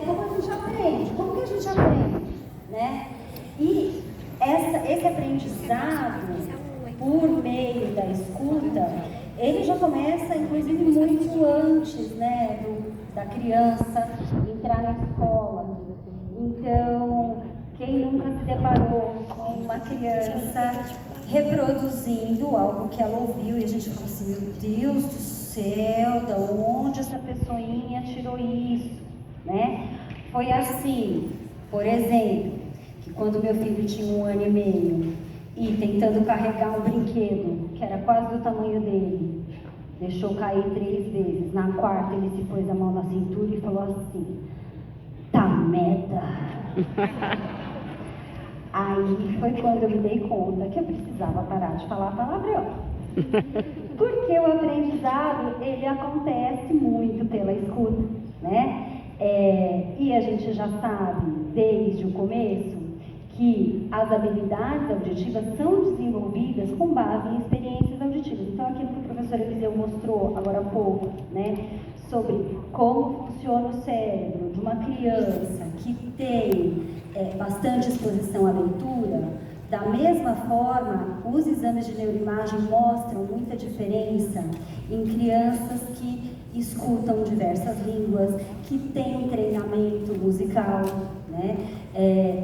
Como a gente aprende? Como que a gente aprende? Né? E esse aprendizado, por meio da escuta, ele já começa, inclusive, muito antes, né, da criança entrar na escola. Então, quem nunca se deparou com uma criança reproduzindo algo que ela ouviu e a gente fala assim, meu Deus do céu, da onde essa pessoinha tirou isso, né? Foi assim, por exemplo, que quando meu filho tinha 1 ano e meio e tentando carregar um brinquedo que era quase do tamanho dele, deixou cair 3 vezes. Na quarta ele se pôs a mão na cintura e falou assim, tá merda. Aí foi quando eu me dei conta que eu precisava parar de falar palavrão. Porque o aprendizado, ele acontece muito pela escuta, né? E a gente já sabe, desde o começo, que as habilidades auditivas são desenvolvidas com base em experiências auditivas. Então, aquilo que o professor Eliseu mostrou agora há pouco, né? Sobre como funciona o cérebro de uma criança que tem bastante exposição à leitura, da mesma forma, os exames de neuroimagem mostram muita diferença em crianças que escutam diversas línguas, que têm treinamento musical, né?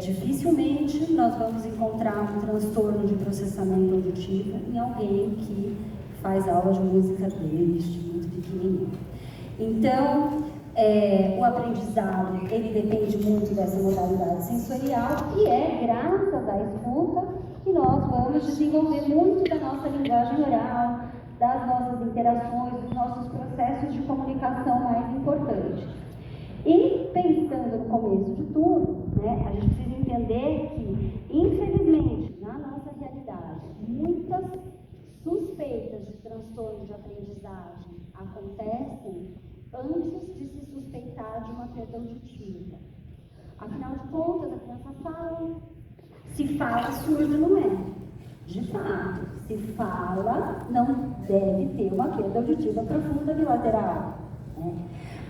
Dificilmente nós vamos encontrar um transtorno de processamento auditivo em alguém que faz aula de música desde muito pequenininho. Então, o aprendizado, ele depende muito dessa modalidade sensorial e é graças à escuta que nós vamos desenvolver muito da nossa linguagem oral, das nossas interações, dos nossos processos de comunicação mais importantes. E pensando no começo de tudo, né, a gente precisa entender que, infelizmente, na nossa realidade, muitas suspeitas de transtorno de aprendizagem acontecem antes de se suspeitar de uma perda auditiva. Afinal de contas, a criança fala. Se fala, surdo não é. De fato, se fala, não deve ter uma perda auditiva profunda bilateral, né?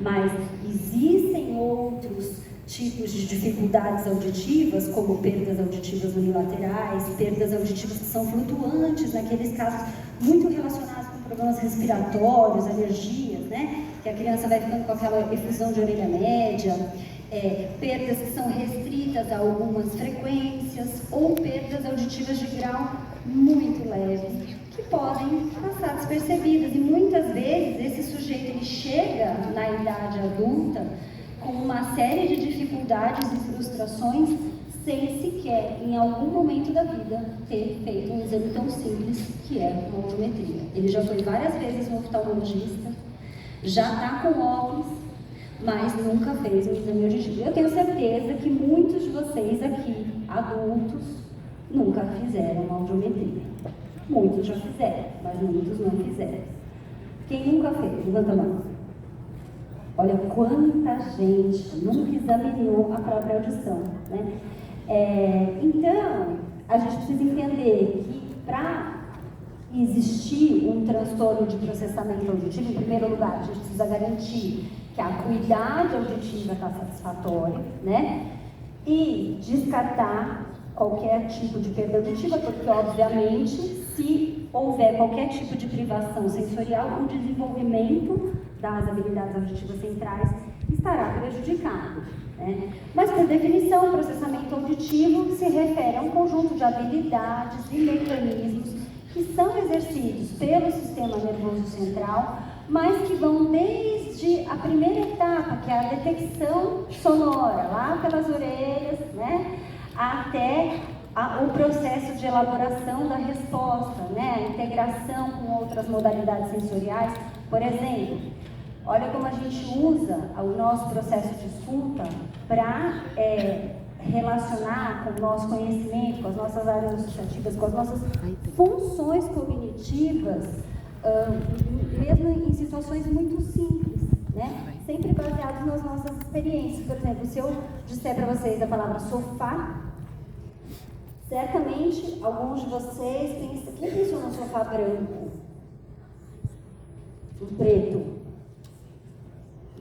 Mas existem outros tipos de dificuldades auditivas, como perdas auditivas unilaterais, perdas auditivas que são flutuantes, naqueles casos muito relacionados com problemas respiratórios, alergias, né? Que a criança vai ficando com aquela efusão de orelha média, perdas que são restritas a algumas frequências, ou perdas auditivas de grau muito leve, que podem passar despercebidas. E muitas vezes esse sujeito ele chega na idade adulta com uma série de dificuldades e frustrações sem sequer, em algum momento da vida, ter feito um exame tão simples que é uma audiometria. Ele já foi várias vezes no oftalmologista, já está com óculos, mas nunca fez um exame auditivo. Eu tenho certeza que muitos de vocês aqui, adultos, nunca fizeram uma audiometria. Muitos já fizeram, mas muitos não fizeram. Quem nunca fez? Levanta a mão. Olha quanta gente nunca examinou a própria audição, né? Então, a gente precisa entender que para existir um transtorno de processamento auditivo, em primeiro lugar, a gente precisa garantir que a acuidade auditiva está satisfatória, né? E descartar qualquer tipo de perda auditiva, porque, obviamente, se houver qualquer tipo de privação sensorial, o desenvolvimento das habilidades auditivas centrais estará prejudicado, né? Mas, por definição, o processamento auditivo se refere a um conjunto de habilidades e mecanismos que são exercidos pelo sistema nervoso central, mas que vão desde a primeira etapa, que é a detecção sonora, lá pelas orelhas, né, até o processo de elaboração da resposta, né, a integração com outras modalidades sensoriais. Por exemplo, olha como a gente usa o nosso processo de escuta para relacionar com o nosso conhecimento, com as nossas áreas associativas, com as nossas funções cognitivas, mesmo em situações muito simples, né? Sempre baseados nas nossas experiências. Por exemplo, se eu disser para vocês a palavra sofá, certamente alguns de vocês pensam, quem pensou no sofá branco? Um preto?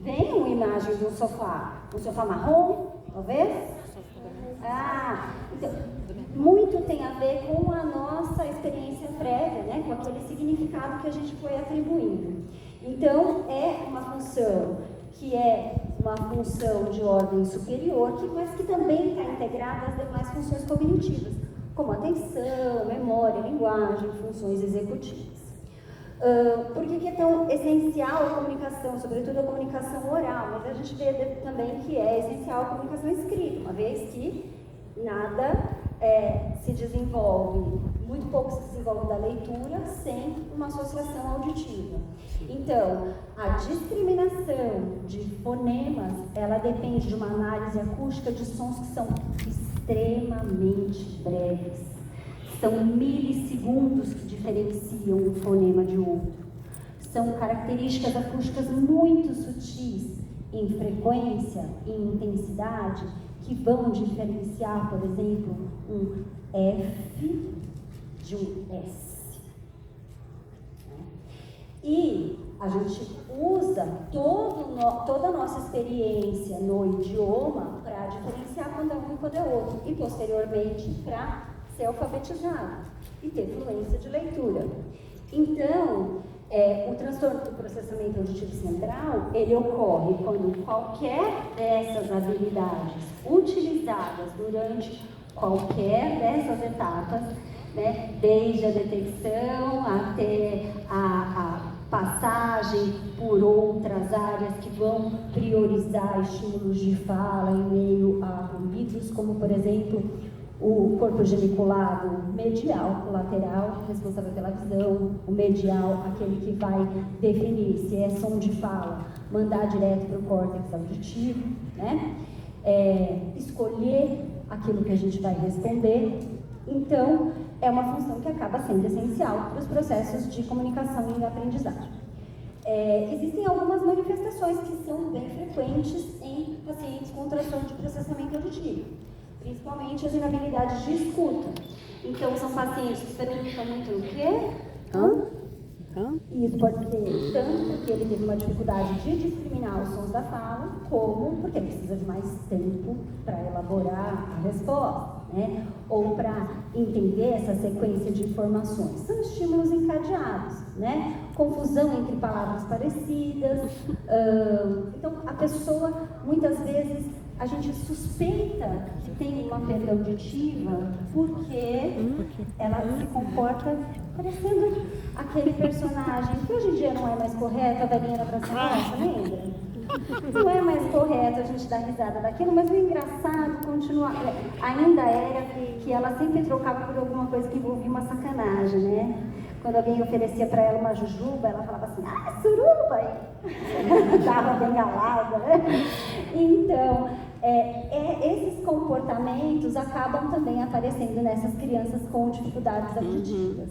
Vem uma imagem de um sofá. Um sofá marrom, talvez? Então, muito tem a ver com a nossa experiência prévia, né? Com aquele significado que a gente foi atribuindo. Então, é uma função que é uma função de ordem superior, mas que também está integrada às demais funções cognitivas, como atenção, memória, linguagem, funções executivas. Por que é tão essencial a comunicação, sobretudo a comunicação oral? Mas a gente vê também que é essencial a comunicação escrita, uma vez que nada se desenvolve, muito pouco se desenvolve da leitura sem uma associação auditiva. Então, a discriminação de fonemas, ela depende de uma análise acústica de sons que são extremamente breves. São milissegundos que diferenciam um fonema de outro. São características acústicas muito sutis em frequência e intensidade que vão diferenciar, por exemplo, um F de um S. E a gente usa toda a nossa experiência no idioma para diferenciar quando é um e quando é outro. E, posteriormente, para ser alfabetizado e ter fluência de leitura. Então, o transtorno do processamento auditivo central, ele ocorre quando qualquer dessas habilidades utilizadas durante qualquer dessas etapas, né, desde a detecção até a passagem por outras áreas que vão priorizar estímulos de fala em meio a ruídos, como, por exemplo, o corpo geniculado medial, o lateral, responsável pela visão, o medial, aquele que vai definir se é som de fala, mandar direto para o córtex auditivo, né? Escolher aquilo que a gente vai responder. Então, é uma função que acaba sendo essencial para os processos de comunicação e aprendizagem. Existem algumas manifestações que são bem frequentes em pacientes com transtorno de processamento auditivo, principalmente as inabilidades de escuta. Então, são pacientes que perguntam muito o quê? E isso pode ser tanto porque ele teve uma dificuldade de discriminar os sons da fala, como porque ele precisa de mais tempo para elaborar a resposta, né? Ou para entender essa sequência de informações. São estímulos encadeados, né? Confusão entre palavras parecidas. Então, a pessoa, muitas vezes, a gente suspeita que tem uma perda auditiva porque ela se comporta parecendo aquele personagem que hoje em dia não é mais correto, a velhinha da Praça Nossa, lembra? Não é mais correto a gente dar risada daquilo, mas o engraçado ainda era que ela sempre trocava por alguma coisa que envolvia uma sacanagem, né? Quando alguém oferecia para ela uma jujuba, ela falava assim, suruba! E dava bengalada, né? Então, esses comportamentos acabam também aparecendo nessas crianças com dificuldades auditivas.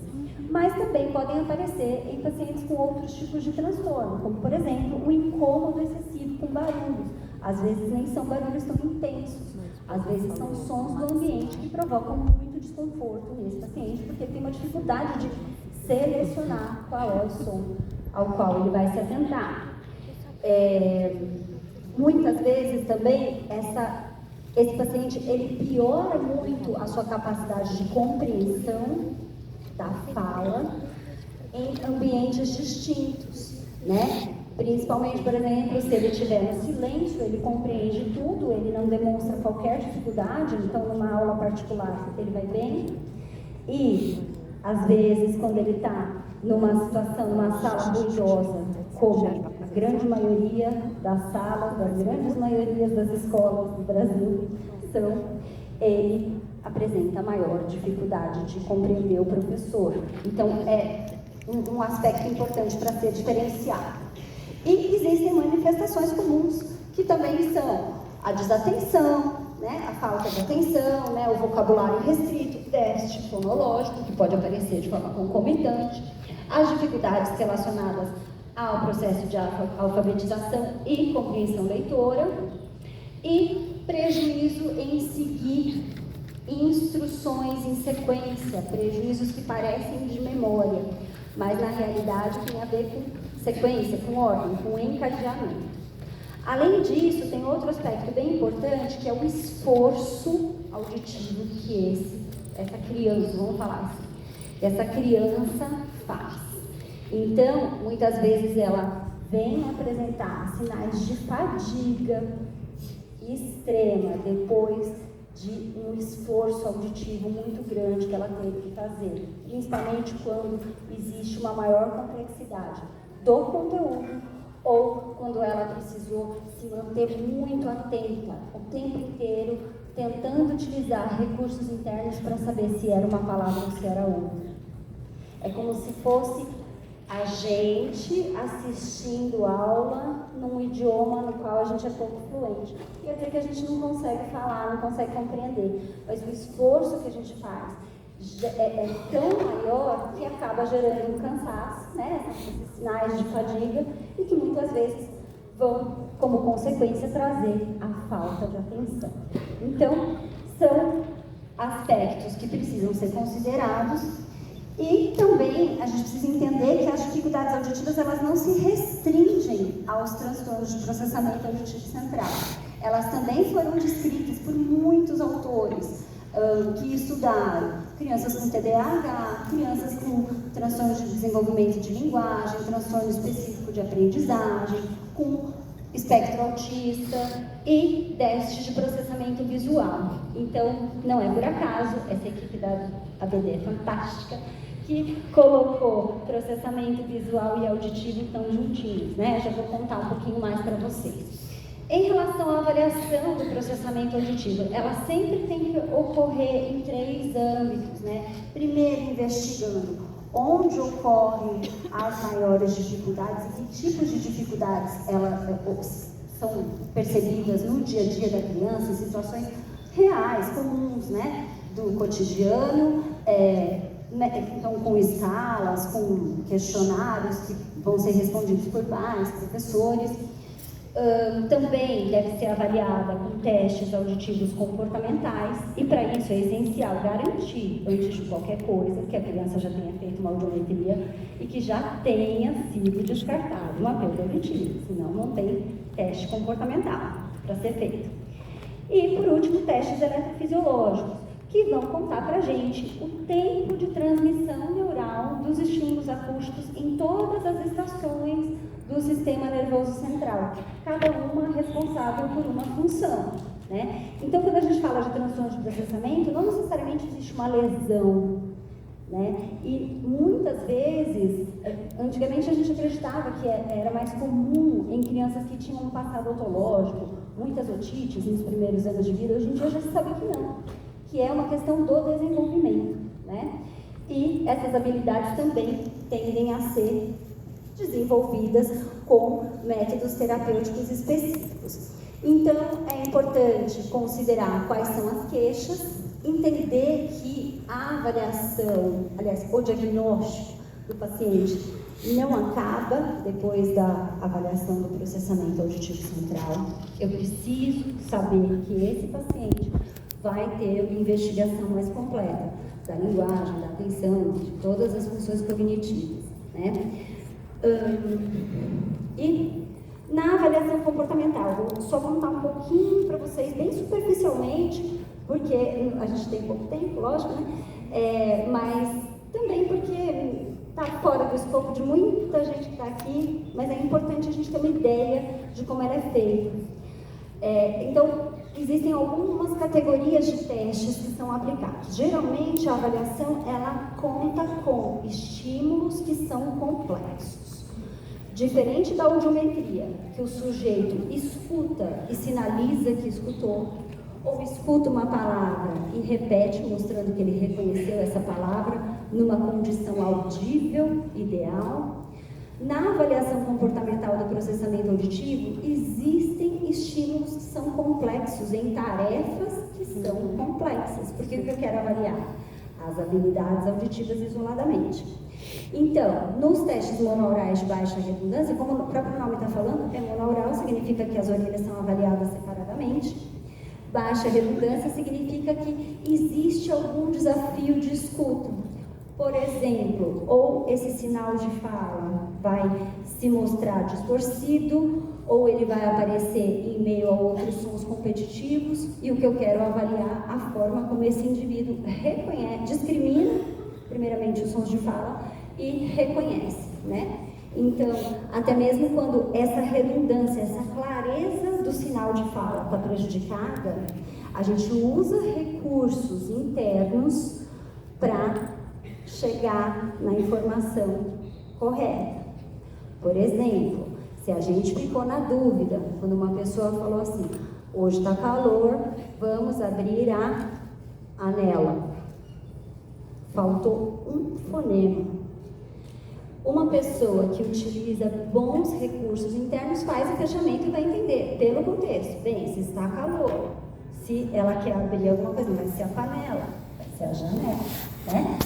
Mas também podem aparecer em pacientes com outros tipos de transtorno, como, por exemplo, o incômodo excessivo com barulhos. Às vezes nem são barulhos tão intensos, às vezes são sons do ambiente que provocam muito desconforto nesse paciente, porque ele tem uma dificuldade de selecionar qual é o som ao qual ele vai se atentar. Muitas vezes também esse paciente ele piora muito a sua capacidade de compreensão da fala em ambientes distintos, né? Principalmente, por exemplo, se ele estiver no silêncio, ele compreende tudo, ele não demonstra qualquer dificuldade, então numa aula particular ele vai bem. E, às vezes, quando ele está numa situação, numa sala ruidosa, como a grande maioria das salas, das grandes maiorias das escolas do Brasil ele apresenta maior dificuldade de compreender o professor. Então, é um aspecto importante para ser diferenciado. E existem manifestações comuns, que também são a desatenção, né, a falta de atenção, né, o vocabulário restrito, o déficit fonológico, que pode aparecer de forma concomitante, as dificuldades relacionadas ao processo de alfabetização e compreensão leitora, e prejuízo em seguir instruções em sequência, prejuízos que parecem de memória, mas na realidade tem a ver com sequência, com ordem, com encadeamento. Além disso, tem outro aspecto bem importante, que é o esforço auditivo que essa criança, vamos falar assim, essa criança faz. Então, muitas vezes ela vem apresentar sinais de fadiga extrema depois de um esforço auditivo muito grande que ela teve que fazer, principalmente quando existe uma maior complexidade do conteúdo ou quando ela precisou se manter muito atenta o tempo inteiro, tentando utilizar recursos internos para saber se era uma palavra ou se era outra. É como se fosse a gente assistindo aula num idioma no qual a gente é pouco fluente. Quer dizer que a gente não consegue falar, não consegue compreender, mas o esforço que a gente faz é tão maior que acaba gerando um cansaço, né? Esses sinais de fadiga, e que muitas vezes vão, como consequência, trazer a falta de atenção. Então, são aspectos que precisam ser considerados. E também a gente precisa entender que as dificuldades auditivas elas não se restringem aos transtornos de processamento auditivo central. Elas também foram descritas por muitos autores que estudaram crianças com TDAH, crianças com transtornos de desenvolvimento de linguagem, transtorno específico de aprendizagem, com espectro autista e déficit de processamento visual. Então, não é por acaso, essa equipe da ABD é fantástica, que colocou processamento visual e auditivo tão juntinhos, né? Já vou contar um pouquinho mais para vocês. Em relação à avaliação do processamento auditivo, ela sempre tem que ocorrer em 3 âmbitos, né? Primeiro, investigando onde ocorrem as maiores dificuldades e que tipos de dificuldades elas são percebidas no dia a dia da criança, em situações reais, comuns, né? Do cotidiano, então com escalas, com questionários que vão ser respondidos por pais, professores. Também deve ser avaliada com testes auditivos comportamentais, e para isso é essencial garantir, antes de qualquer coisa, que a criança já tenha feito uma audiometria e que já tenha sido descartado uma perda auditiva, senão não tem teste comportamental para ser feito. E por último, testes eletrofisiológicos, que vão contar para a gente o tempo de transmissão neural dos estímulos acústicos em todas as estações do sistema nervoso central, cada uma responsável por uma função, né? Então, quando a gente fala de transtorno de processamento, não necessariamente existe uma lesão, né? E muitas vezes, antigamente a gente acreditava que era mais comum em crianças que tinham um passado otológico, muitas otites nos primeiros anos de vida. Hoje em dia já se sabe que não, que é uma questão do desenvolvimento, né? E essas habilidades também tendem a ser desenvolvidas com métodos terapêuticos específicos. Então, é importante considerar quais são as queixas, entender que a avaliação, aliás, o diagnóstico do paciente não acaba depois da avaliação do processamento auditivo central. Eu preciso saber que esse paciente vai ter uma investigação mais completa da linguagem, da atenção, de todas as funções cognitivas, né? E na avaliação comportamental, vou só contar um pouquinho para vocês, bem superficialmente, porque a gente tem pouco tempo, lógico, né? Mas também porque está fora do escopo de muita gente que está aqui, mas é importante a gente ter uma ideia de como ela é feita. Então, existem algumas categorias de testes que são aplicados. Geralmente, a avaliação, ela conta com estímulos que são complexos. Diferente da audiometria, que o sujeito escuta e sinaliza que escutou, ou escuta uma palavra e repete, mostrando que ele reconheceu essa palavra numa condição audível ideal. Na avaliação comportamental do processamento auditivo, existem estímulos que são complexos em tarefas que são complexas. Porque o que eu quero avaliar? As habilidades auditivas isoladamente. Então, nos testes monoaurais de baixa redundância, como o próprio nome está falando, é monoaural, significa que as orelhas são avaliadas separadamente. Baixa redundância significa que existe algum desafio de escuta. Por exemplo, ou esse sinal de fala vai se mostrar distorcido, ou ele vai aparecer em meio a outros sons competitivos, e o que eu quero avaliar a forma como esse indivíduo reconhece, discrimina, primeiramente, os sons de fala e reconhece, né? Então, até mesmo quando essa redundância, essa clareza do sinal de fala está prejudicada, a gente usa recursos internos para chegar na informação correta. Por exemplo, se a gente ficou na dúvida, quando uma pessoa falou assim, hoje está calor, vamos abrir a anela. Faltou um fonema. Uma pessoa que utiliza bons recursos internos faz o fechamento e vai entender, pelo contexto. Bem, se está calor, se ela quer abrir alguma coisa, vai ser a panela, vai ser a janela, né?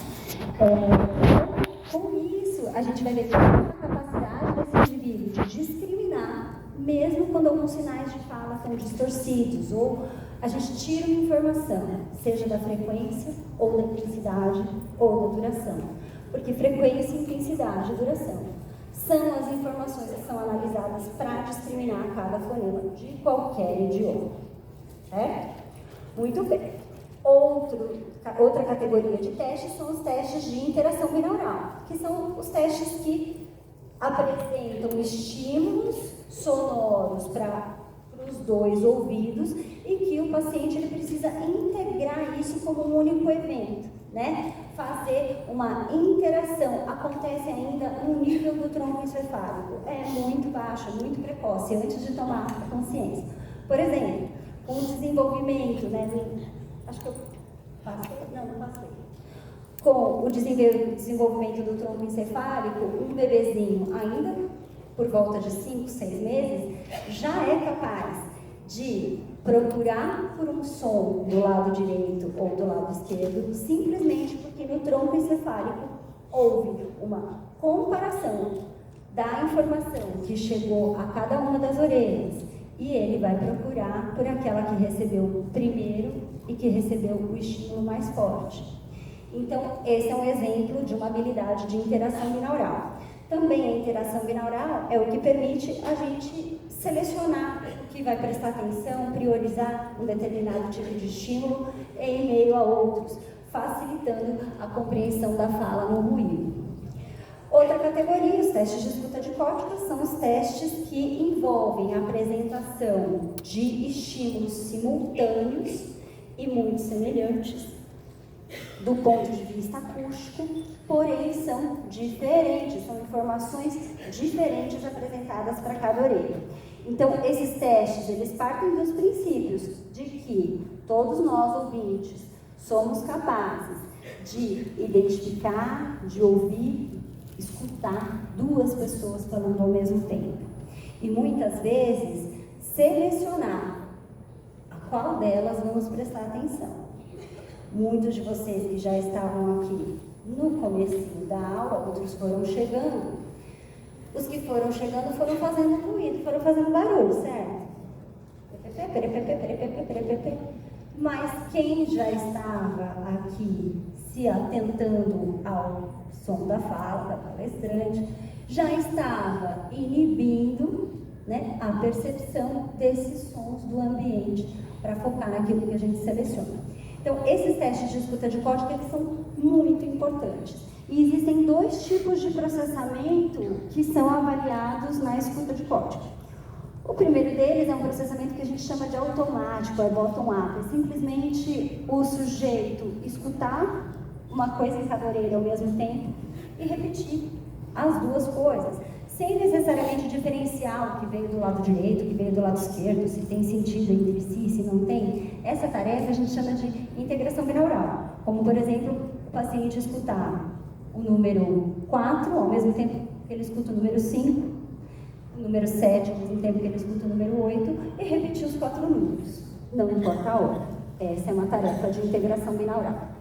Com isso, a gente vai ver que a capacidade desse indivíduo de discriminar, mesmo quando alguns sinais de fala estão distorcidos, ou a gente tira uma informação, seja da frequência, ou da intensidade, ou da duração. Porque frequência, intensidade e duração são as informações que são analisadas para discriminar cada fonema de qualquer idioma. Certo? Muito bem. Outra categoria de testes são os testes de interação binaural, que são os testes que apresentam estímulos sonoros para os dois ouvidos e que o paciente ele precisa integrar isso como um único evento, né? Fazer uma interação. Acontece ainda no nível do tronco encefálico. É muito baixo, muito precoce, antes de tomar consciência. Por exemplo, com o desenvolvimento, né? Acho que eu passei? Não passei. Com o desenvolvimento do tronco encefálico, um bebezinho ainda por volta de 5, 6 meses, já é capaz de procurar por um som do lado direito ou do lado esquerdo, simplesmente porque no tronco encefálico houve uma comparação da informação que chegou a cada uma das orelhas e ele vai procurar por aquela que recebeu primeiro e que recebeu o estímulo mais forte. Então, esse é um exemplo de uma habilidade de interação binaural. Também a interação binaural é o que permite a gente selecionar o que vai prestar atenção, priorizar um determinado tipo de estímulo em meio a outros, facilitando a compreensão da fala no ruído. Outra categoria, os testes de escuta dicótica, são os testes que envolvem a apresentação de estímulos simultâneos e muito semelhantes do ponto de vista acústico, porém são diferentes, são informações diferentes apresentadas para cada orelha. Então, esses testes, eles partem dos princípios de que todos nós, ouvintes, somos capazes de identificar, de ouvir, escutar duas pessoas falando ao mesmo tempo. E muitas vezes, selecionar a qual delas vamos prestar atenção. Muitos de vocês que já estavam aqui no comecinho da aula, outros foram chegando. Os que foram chegando foram fazendo ruído, foram fazendo barulho, certo? Mas quem já estava aqui se atentando ao som da fala, da palestrante, já estava inibindo, né, a percepção desses sons do ambiente para focar naquilo que a gente seleciona. Então, esses testes de escuta dicótica, eles são muito importantes. E existem dois tipos de processamento que são avaliados na escuta dicótica. O primeiro deles é um processamento que a gente chama de automático, é bottom-up. É simplesmente o sujeito escutar uma coisa em cada orelha ao mesmo tempo e repetir as duas coisas, sem necessariamente diferenciar o que veio do lado direito, o que veio do lado esquerdo, se tem sentido entre si, se não tem. Essa tarefa a gente chama de integração binaural, como, por exemplo, o paciente escutar o número 4 ao mesmo tempo que ele escuta o número 5, o número 7 ao mesmo tempo que ele escuta o número 8 e repetir os 4 números, não importa a ordem. Essa é uma tarefa de integração binaural.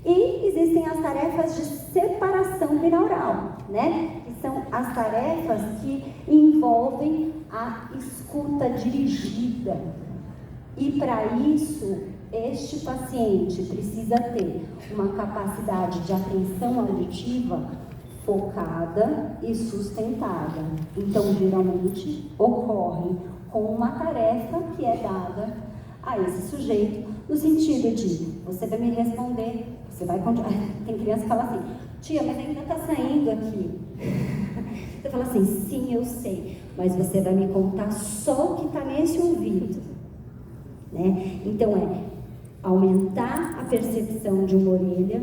E existem as tarefas de separação binaural, né? Que são as tarefas que envolvem a escuta dirigida. E para isso, este paciente precisa ter uma capacidade de atenção auditiva focada e sustentada. Então, geralmente, ocorre com uma tarefa que é dada a esse sujeito, no sentido de, você vai me responder, você vai continuar. Tem criança que fala assim, tia, mas ainda está saindo aqui. Você fala assim, sim, eu sei, mas você vai me contar só o que está nesse ouvido. Né? Então, aumentar a percepção de uma orelha,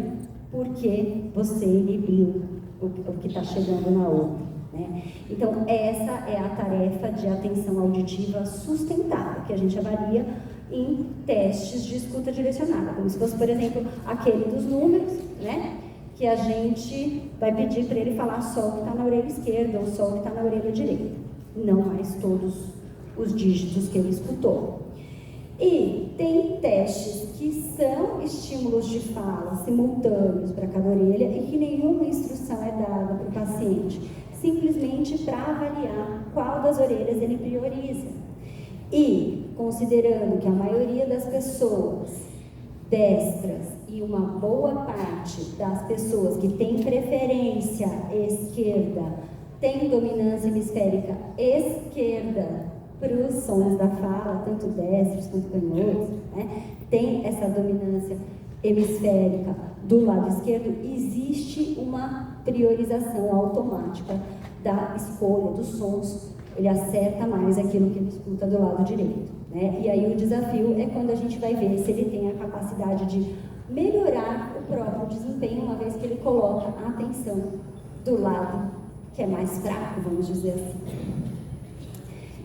porque você inibiu o que está chegando na outra. Né? Então, essa é a tarefa de atenção auditiva sustentada, que a gente avalia em testes de escuta direcionada, como se fosse, por exemplo, aquele dos números, né? Que a gente vai pedir para ele falar só o que está na orelha esquerda ou só o que está na orelha direita, não mais todos os dígitos que ele escutou. E tem testes que são estímulos de fala simultâneos para cada orelha e que nenhuma instrução é dada para o paciente, simplesmente para avaliar qual das orelhas ele prioriza. E, considerando que a maioria das pessoas destras e uma boa parte das pessoas que têm preferência esquerda, tem dominância hemisférica esquerda para os sons da fala, tanto destros quanto canhotos, né? Tem essa dominância hemisférica do lado esquerdo, existe uma priorização automática da escolha dos sons, ele acerta mais aquilo que ele escuta do lado direito. Né? E aí o desafio é quando a gente vai ver se ele tem a capacidade de melhorar o próprio desempenho, uma vez que ele coloca a atenção do lado que é mais fraco, vamos dizer assim.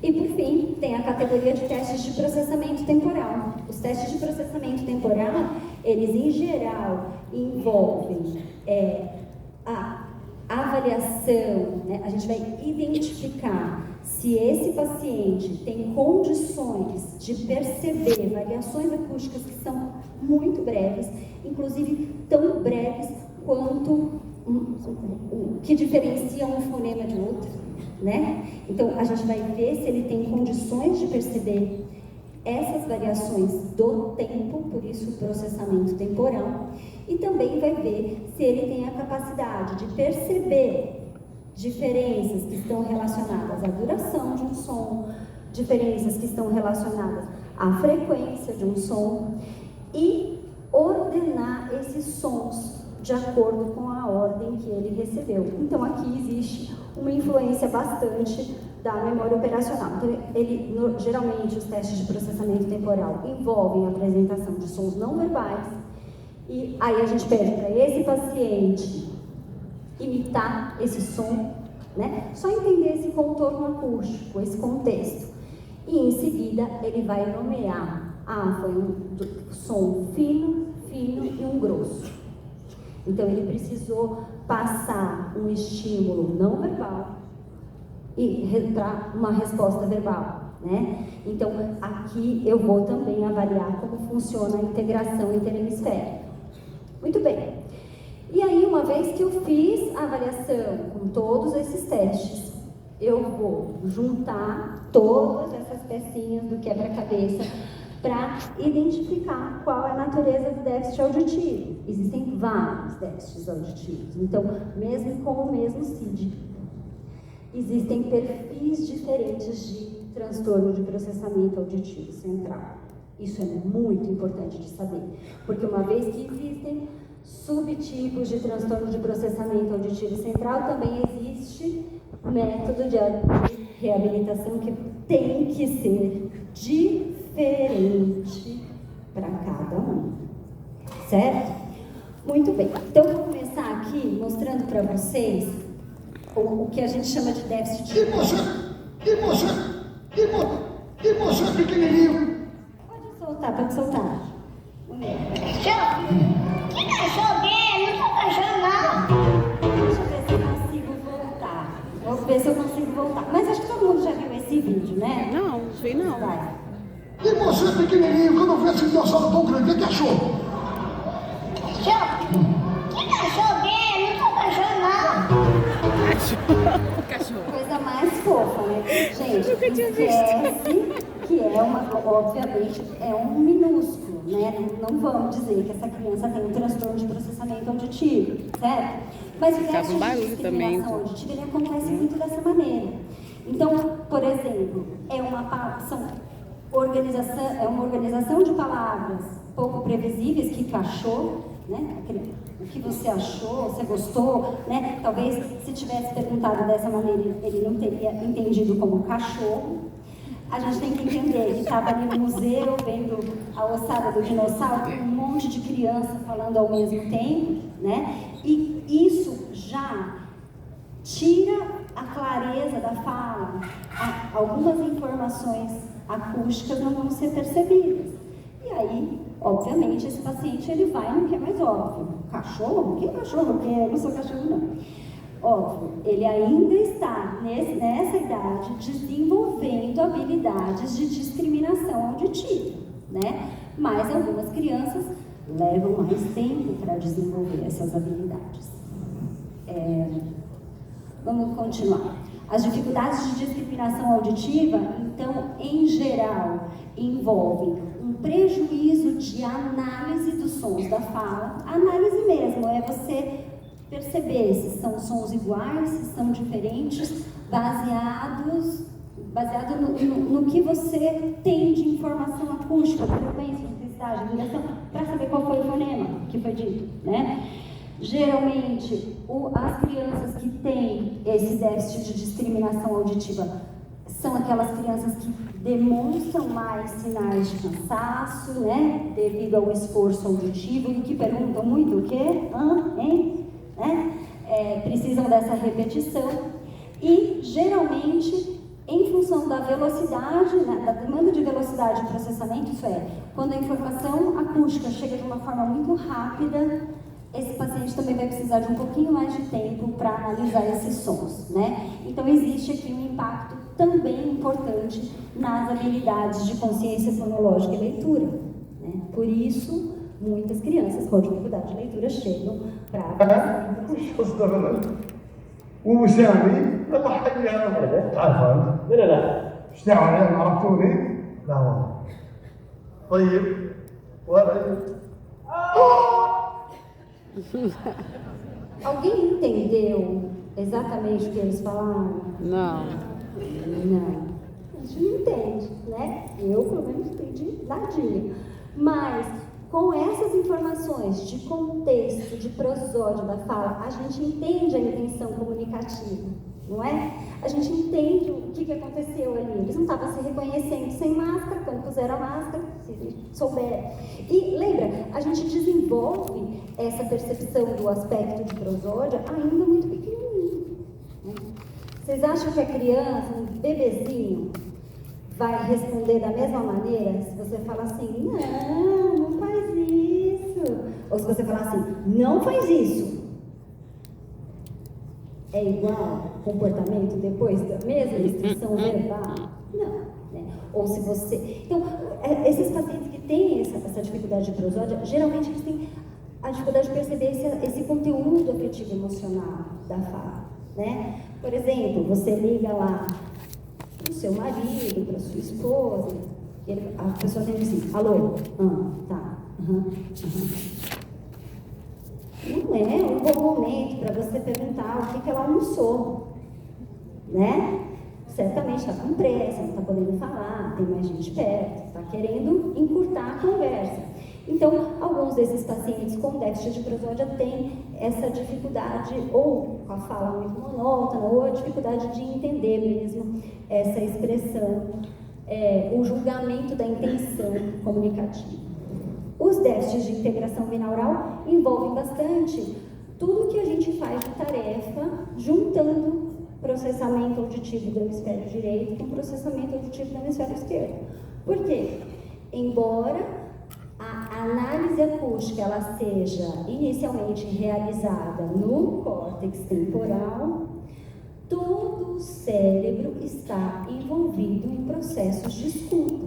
E, por fim, tem a categoria de testes de processamento temporal. Os testes de processamento temporal, eles, em geral, envolvem a avaliação, né? A gente vai identificar se esse paciente tem condições de perceber variações acústicas que são muito breves, inclusive tão breves quanto que diferenciam um fonema de outro, né? Então, a gente vai ver se ele tem condições de perceber essas variações do tempo, por isso o processamento temporal, e também vai ver se ele tem a capacidade de perceber diferenças que estão relacionadas à duração de um som, diferenças que estão relacionadas à frequência de um som e ordenar esses sons de acordo com a ordem que ele recebeu. Então, aqui existe uma influência bastante da memória operacional. Então, geralmente, os testes de processamento temporal envolvem a apresentação de sons não verbais, e aí a gente pede para esse paciente imitar esse som, né? Só entender esse contorno acústico, esse contexto. E em seguida ele vai nomear, foi um som fino e um grosso. Então ele precisou passar um estímulo não verbal e para uma resposta verbal, né? Então aqui eu vou também avaliar como funciona a integração interhemisférica. Muito bem. E aí, uma vez que eu fiz a avaliação com todos esses testes, eu vou juntar todas essas pecinhas do quebra-cabeça para identificar qual é a natureza do déficit auditivo. Existem vários déficits auditivos, então, mesmo com o mesmo CID, existem perfis diferentes de transtorno de processamento auditivo central. Isso é muito importante de saber, porque uma vez que existem subtipos de transtorno de processamento auditivo central, também existe método de reabilitação que tem que ser diferente para cada um, certo? Muito bem, então vou começar aqui mostrando para vocês o que a gente chama de déficit de... Que moça pequenininho. Pode soltar. Que cachorro dele? Não sou cachorro, não. Deixa eu ver se eu consigo voltar. Vou ver se eu consigo voltar. Mas acho que todo mundo já viu esse vídeo, né? Não, sei não. Vai. Que moça pequenininho, quando eu vi esse dinossauro tão grande, o que achou? Que cachorro dele? Não sou cachorro, não. Cachorro. Coisa mais fofa, né? Gente, nunca tinha esquece que é obviamente, é um minúsculo, né? Não vamos dizer que essa criança tem um transtorno de processamento auditivo, certo? Mas o déficit de discriminação auditiva, ele acontece muito dessa maneira. Então, por exemplo, é uma organização de palavras pouco previsíveis, que cachorro, né? O que você achou, você gostou, né? Talvez se tivesse perguntado dessa maneira, ele não teria entendido como cachorro. A gente tem que entender que estava ali no museu, vendo a ossada do dinossauro, com um monte de criança falando ao mesmo tempo, né? E isso já tira a clareza da fala. Algumas informações acústicas não vão ser percebidas. E aí, obviamente, esse paciente ele vai no que é mais óbvio. Cachorro? Que cachorro? Porque eu não sou cachorro, não. Óbvio, ele ainda está nessa idade desenvolvendo habilidades de discriminação auditiva, né? Mas algumas crianças levam mais tempo para desenvolver essas habilidades. Vamos continuar. As dificuldades de discriminação auditiva, então, em geral, envolvem um prejuízo de análise dos sons da fala. Análise mesmo, é você perceber se são sons iguais, se são diferentes, baseado no que você tem de informação acústica, frequência, intensidade, duração, para saber qual foi o fonema que foi dito, né? Geralmente, as crianças que têm esse déficit de discriminação auditiva são aquelas crianças que demonstram mais sinais de cansaço, né? Devido ao esforço auditivo, e que perguntam muito o quê? Hein? Né? Precisam dessa repetição. E, geralmente, em função da velocidade, né, da demanda de velocidade de processamento, isso é, quando a informação acústica chega de uma forma muito rápida, esse paciente também vai precisar de um pouquinho mais de tempo para analisar esses sons, né? Então, existe aqui um impacto também importante nas habilidades de consciência fonológica e leitura, né? Por isso, muitas crianças com dificuldade de leitura chegam para... وسامي الله حيها تعرفان لا ايش دعوه انا عرفتوني؟ لا والله طيب ولا Alguém entendeu exatamente o que eles falaram? Não. Não. A gente não entende, né? Eu, pelo menos, entendi nadinha. Mas, com essas informações de contexto, de prosódio da fala, a gente entende a intenção comunicativa, não é? A gente entende o que aconteceu ali. Eles não estavam se reconhecendo sem máscara, quando puseram a máscara, se souberam. E lembra, a gente desenvolve essa percepção do aspecto de prosódia ainda muito pequenininho, né? Vocês acham que a criança, um bebezinho, vai responder da mesma maneira se você falar assim, não faz isso? Ou se você falar assim, não faz isso? É igual comportamento depois da mesma instrução verbal? Não, né? Ou se você... Então, esses pacientes que têm essa dificuldade de prosódia, geralmente eles têm a dificuldade de perceber esse conteúdo afetivo emocional da fala, né? Por exemplo, você liga lá para o seu marido, para a sua esposa, e a pessoa tem assim, alô, tá, Não é um bom momento para você perguntar o que ela almoçou, né? Certamente está com pressa, não está podendo falar, tem mais gente perto, está querendo encurtar a conversa. Então, alguns desses pacientes com déficit de prosódia têm essa dificuldade, ou com a fala muito monótona, ou a dificuldade de entender mesmo essa expressão, o julgamento da intenção comunicativa. Os déficits de integração binaural envolvem bastante tudo que a gente faz de tarefa, juntando processamento auditivo do hemisfério direito com processamento auditivo do hemisfério esquerdo. Por quê? Embora a análise acústica ela seja inicialmente realizada no córtex temporal, todo o cérebro está envolvido em processos de escuta,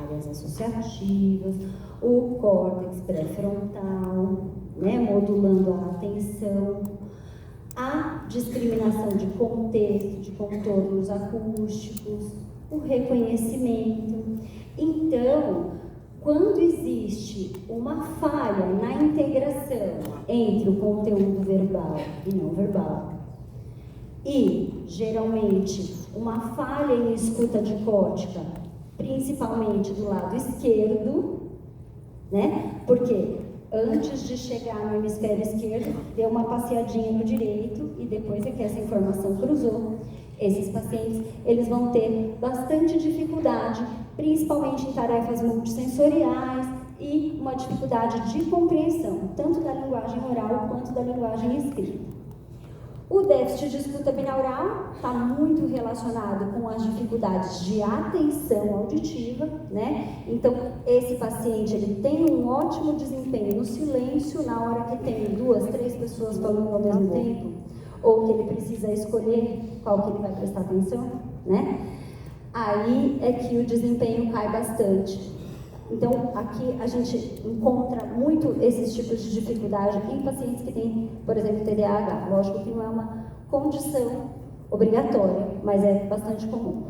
áreas associativas, o córtex pré-frontal, né, modulando a atenção, a discriminação de contexto, de contornos acústicos, o reconhecimento. Então, quando existe uma falha na integração entre o conteúdo verbal e não verbal, e geralmente uma falha em escuta dicótica, principalmente do lado esquerdo, né? Porque antes de chegar no hemisfério esquerdo, deu uma passeadinha no direito e depois é que essa informação cruzou. Esses pacientes, eles vão ter bastante dificuldade, principalmente em tarefas multissensoriais e uma dificuldade de compreensão, tanto da linguagem oral quanto da linguagem escrita. O déficit de escuta binaural está muito relacionado com as dificuldades de atenção auditiva, né? Então, esse paciente, ele tem um ótimo desempenho no silêncio na hora que tem 2, 3 pessoas falando ao mesmo tempo, ou que ele precisa escolher qual que ele vai prestar atenção, né? Aí é que o desempenho cai bastante. Então, aqui a gente encontra muito esses tipos de dificuldade em pacientes que têm, por exemplo, TDAH. Lógico que não é uma condição obrigatória, mas é bastante comum.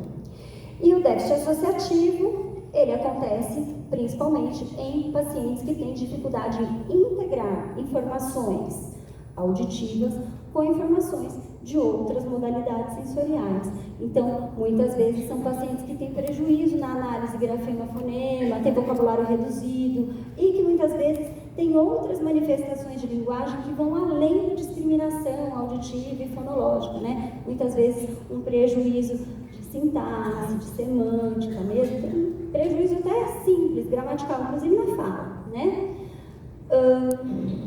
E o déficit associativo, ele acontece principalmente em pacientes que têm dificuldade em integrar informações auditivas com informações de outras modalidades sensoriais. Então, muitas vezes são pacientes que têm prejuízo na análise grafema-fonema, têm vocabulário reduzido e que muitas vezes têm outras manifestações de linguagem que vão além da discriminação auditiva e fonológica, né? Muitas vezes um prejuízo de sintaxe, de semântica mesmo, tem um prejuízo até simples, gramatical, inclusive na fala, né?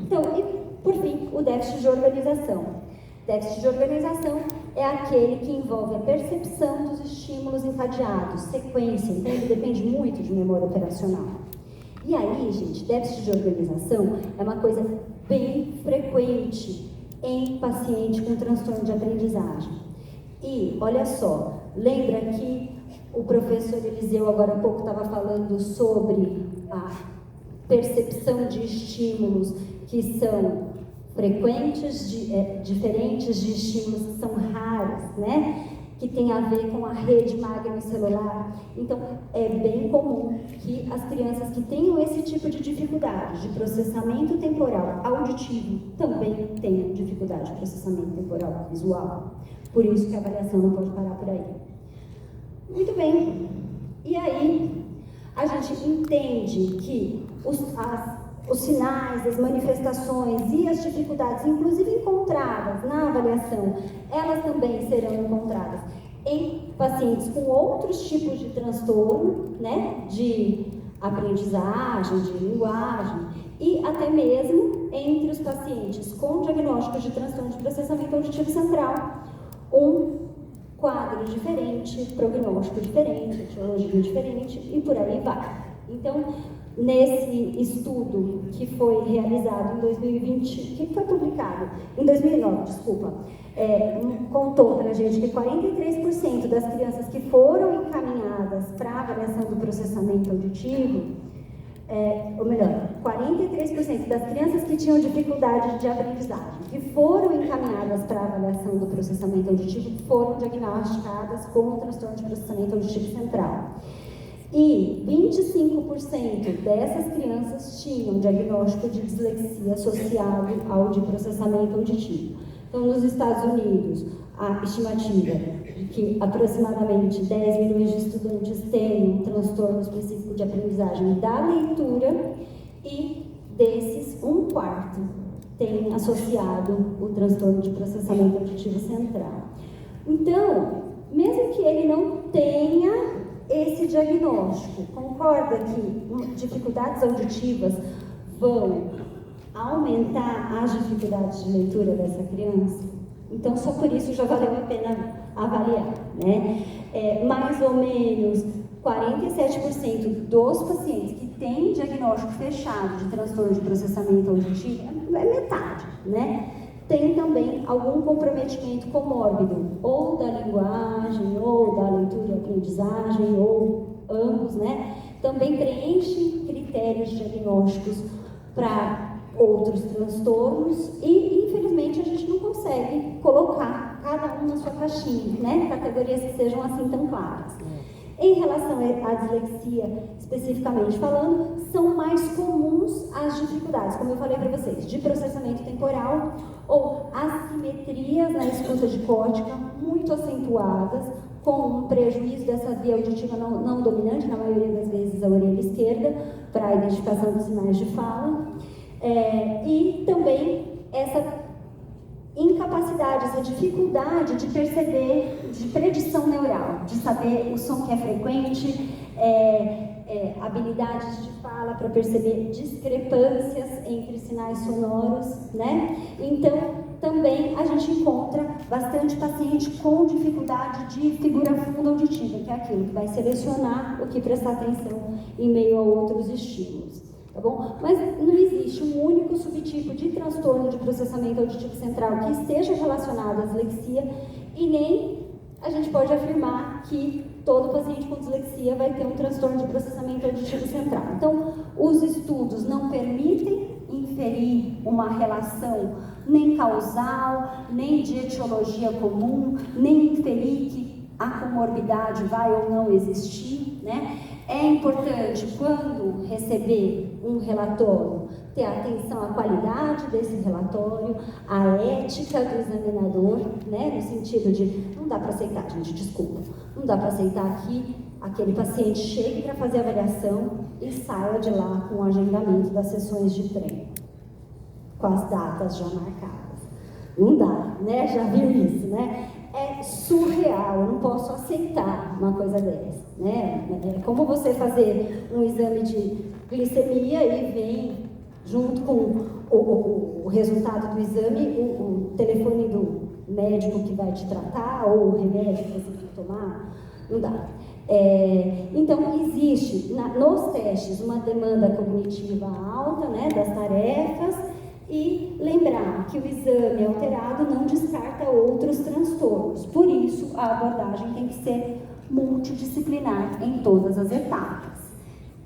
Então, e por fim, o déficit de organização. Déficit de organização é aquele que envolve a percepção dos estímulos encadeados, sequência, então ele depende muito de memória operacional. E aí, gente, déficit de organização é uma coisa bem frequente em paciente com transtorno de aprendizagem. E, olha só, lembra que o professor Eliseu agora há pouco estava falando sobre a percepção de estímulos que são frequentes, diferentes de estímulos que são raros, né? Que tem a ver com a rede magnocelular. Então, é bem comum que as crianças que tenham esse tipo de dificuldade de processamento temporal auditivo também tenham dificuldade de processamento temporal visual. Por isso que a avaliação não pode parar por aí. Muito bem. E aí, a gente entende que os sinais, as manifestações e as dificuldades, inclusive encontradas na avaliação, elas também serão encontradas em pacientes com outros tipos de transtorno, né, de aprendizagem, de linguagem, e até mesmo entre os pacientes com diagnósticos de transtorno de processamento auditivo central, um quadro diferente, prognóstico diferente, etiologia diferente e por aí vai. Então, nesse estudo que foi realizado em 2020, que foi publicado em 2009, desculpa, contou para a gente que 43% das crianças que foram encaminhadas para a avaliação do processamento auditivo, ou melhor, 43% das crianças que tinham dificuldade de aprendizagem, que foram encaminhadas para a avaliação do processamento auditivo, foram diagnosticadas com transtorno de processamento auditivo central. E 25% dessas crianças tinham diagnóstico de dislexia associado ao de processamento auditivo. Então, nos Estados Unidos, a estimativa é que aproximadamente 10 milhões de estudantes têm um transtorno específico de aprendizagem da leitura e desses, 1/4 tem associado o transtorno de processamento auditivo central. Então, mesmo que ele não tenha esse diagnóstico, concorda que dificuldades auditivas vão aumentar as dificuldades de leitura dessa criança? Então, só por isso já valeu a pena avaliar, né? Mais ou menos 47% dos pacientes que têm diagnóstico fechado de transtorno de processamento auditivo, é metade, né? Tem também algum comprometimento comórbido, ou da linguagem, ou da leitura e aprendizagem, ou ambos, né? Também preenche critérios diagnósticos para outros transtornos e, infelizmente, a gente não consegue colocar cada um na sua caixinha, né? Categorias que sejam assim tão claras. Em relação à dislexia, especificamente falando, são mais comuns as dificuldades, como eu falei para vocês, de processamento temporal ou assimetrias na escuta dicótica muito acentuadas, com um prejuízo dessa via auditiva não dominante, na maioria das vezes a orelha esquerda, para a identificação dos sinais de fala, e também essa incapacidade, essa dificuldade de perceber, de predição neural, de saber o som que é frequente, habilidades de fala para perceber discrepâncias entre sinais sonoros, né? Então, também a gente encontra bastante paciente com dificuldade de figura funda auditiva, que é aquilo que vai selecionar o que prestar atenção em meio a outros estímulos. Tá bom? Mas não existe um único subtipo de transtorno de processamento auditivo central que esteja relacionado à dislexia e nem a gente pode afirmar que todo paciente com dislexia vai ter um transtorno de processamento auditivo central. Então, os estudos não permitem inferir uma relação nem causal, nem de etiologia comum, nem inferir que a comorbidade vai ou não existir, né? É importante, quando receber um relatório, ter atenção à qualidade desse relatório, à ética do examinador, né? No sentido de, não dá para aceitar, gente, desculpa, não dá para aceitar que aquele paciente chegue para fazer a avaliação e saia de lá com o agendamento das sessões de treino, com as datas já marcadas. Não dá, né? Já viu isso, né? É surreal, eu não posso aceitar uma coisa dessa, né? É como você fazer um exame de glicemia e vem junto com o resultado do exame, o telefone do médico que vai te tratar ou o remédio que você tem que tomar, não dá. Então, existe nos testes uma demanda cognitiva alta, né, das tarefas, e lembrar que o exame alterado não descarta outros transtornos. Por isso, a abordagem tem que ser multidisciplinar em todas as etapas.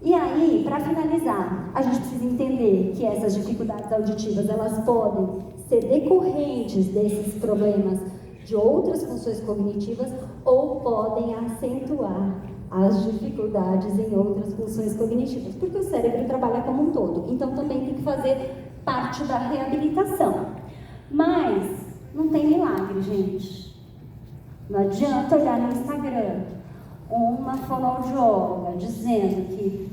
E aí, para finalizar, a gente precisa entender que essas dificuldades auditivas, elas podem ser decorrentes desses problemas de outras funções cognitivas ou podem acentuar as dificuldades em outras funções cognitivas, porque o cérebro trabalha como um todo. Então, também tem que fazer parte da reabilitação. Mas não tem milagre, gente. Não adianta olhar no Instagram uma fonoaudióloga dizendo que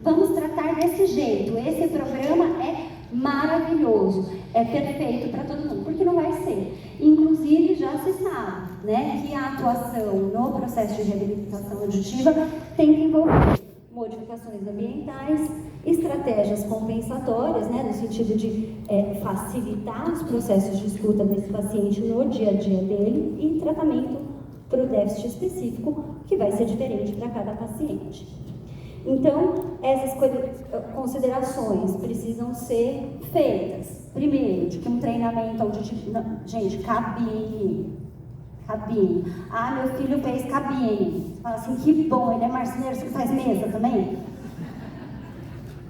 vamos tratar desse jeito, esse programa é maravilhoso, é perfeito para todo mundo, porque não vai ser. Inclusive, já se sabe, né, que a atuação no processo de reabilitação auditiva tem que envolver modificações ambientais, estratégias compensatórias, né, no sentido de facilitar os processos de escuta desse paciente no dia a dia dele e tratamento para o déficit específico, que vai ser diferente para cada paciente. Então, essas considerações precisam ser feitas. Primeiro, de que um treinamento auditivo... Gente, cabine. Meu filho fez cabine. Você fala assim, que bom, ele é marceneiro, você faz mesa também?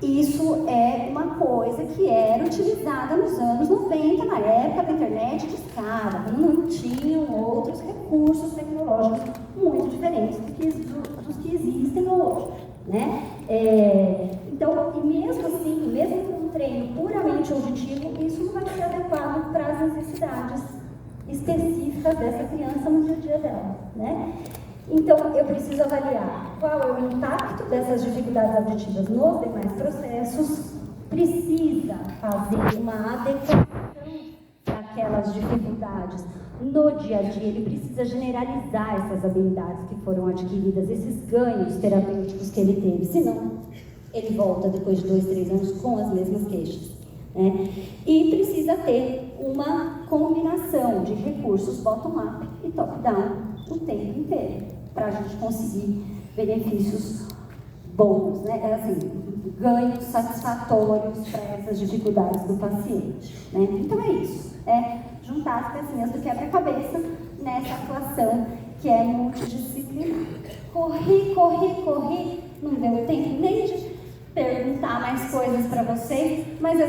Isso é uma coisa que era utilizada nos anos 90, na época da internet de escada, quando não tinham outros recursos tecnológicos muito diferentes dos que existem hoje, né? Então, e mesmo assim, mesmo com um treino puramente auditivo, isso não vai ser adequado para as necessidades específicas dessa criança no dia a dia dela, né? Então, eu preciso avaliar qual é o impacto dessas dificuldades auditivas nos demais processos, precisa fazer uma adequação daquelas dificuldades no dia a dia, ele precisa generalizar essas habilidades que foram adquiridas, esses ganhos terapêuticos que ele teve, senão ele volta depois de 2, 3 anos com as mesmas queixas, né? E precisa ter uma combinação de recursos bottom-up e top-down o tempo inteiro, para a gente conseguir benefícios bons, né? Assim, ganhos satisfatórios para essas dificuldades do paciente, né? Então é isso, juntar as pecinhas do quebra-cabeça nessa atuação que é multidisciplinar. Corri, não deu tempo nem de perguntar mais coisas para vocês, mas eu